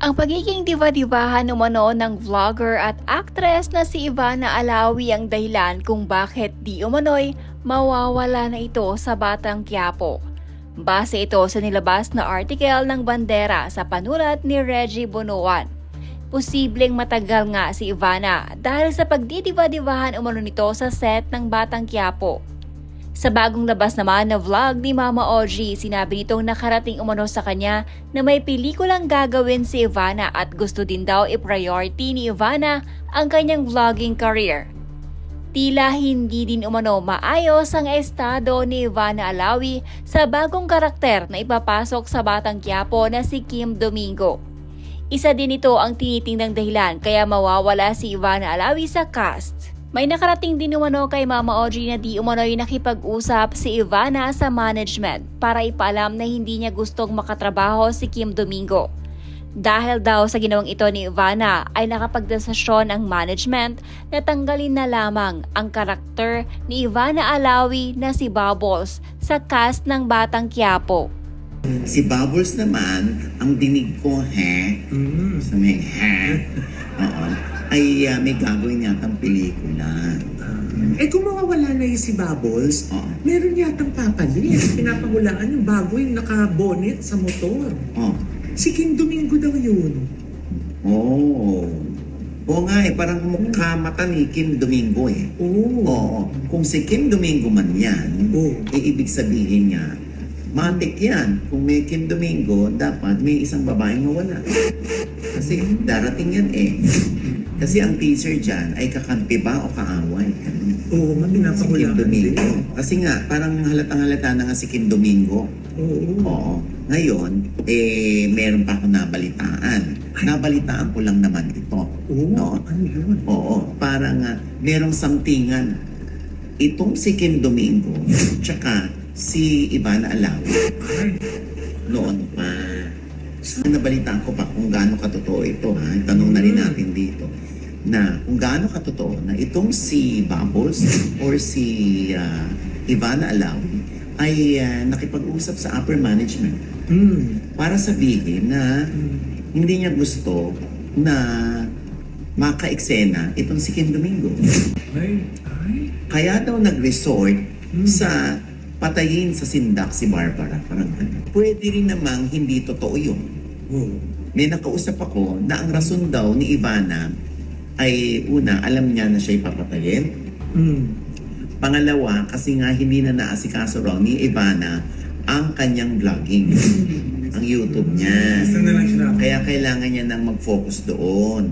Ang pagiging diva-divahan umano ng vlogger at actress na si Ivana Alawi ang dahilan kung bakit di umano'y mawawala na ito sa Batang Quiapo. Base ito sa nilabas na article ng Bandera sa panulat ni Reggie Bonoan. Posibleng matagal nga si Ivana dahil sa pagdidiva-divahan umano nito sa set ng Batang Quiapo. Sa bagong labas naman na vlog ni Mama Oji, sinabi nitong nakarating umano sa kanya na may pelikulang gagawin si Ivana at gusto din daw i-priority ni Ivana ang kanyang vlogging career. Tila hindi din umano maayos ang estado ni Ivana Alawi sa bagong karakter na ipapasok sa Batang Quiapo na si Kim Domingo. Isa din ito ang tinitingnan dahilan kaya mawawala si Ivana Alawi sa cast. May nakarating din umano kay Mama Oji na di umano'y nakipag-usap si Ivana sa management para ipaalam na hindi niya gustong makatrabaho si Kim Domingo. Dahil daw sa ginawang ito ni Ivana ay nakapagdesisyon ang management na tanggalin na lamang ang karakter ni Ivana Alawi na si Bubbles sa cast ng Batang Quiapo. Si Bubbles naman, ang dinig ko, sa may ay may gagawin yatang pelikula. Kung mawawala na yung si Bubbles, meron yatang papalit. Pinapahulaan yung bago yung naka-bonnet sa motor. Si Kim Domingo daw yun. Oo nga parang mukha mata ni Kim Domingo Oo. Kung si Kim Domingo man yan, ibig sabihin niya, matik yan. Kung may Kim Domingo, dapat may isang babaeng mawala. Kasi darating yan Kasi ang teaser dyan ay kakampi ba o kaaway? Oo, si Kim Domingo. Kasi nga, parang halatang-halata na nga si Kim Domingo. Oo. Ngayon, meron pa ako nabalitaan. Nabalitaan ko lang naman ito. No? Oo. Parang merong samtingan. Itong si Kim Domingo, tsaka si Ivana Alawi. Noon pa. Nabalitaan ko pa kung gaano katotoo ito. Tanong na rin natin dito. Na kung gaano katotoo na itong si Bubbles or si Ivana Alawi ay nakipag-usap sa upper management para sabihin na hindi niya gusto na maka-eksena itong si Kim Domingo. Kaya daw nag-resort sa patayin sa sindak si Barbara. Parang pwede rin namang hindi totoo yun. May nakausap ako na ang rason daw ni Ivana ay una, alam niya na siya ipapatayin. Pangalawa, kasi nga hindi na naasikaso raw ni Ivana ang kanyang vlogging. Ang YouTube niya. Kaya kailangan niya nang mag-focus doon.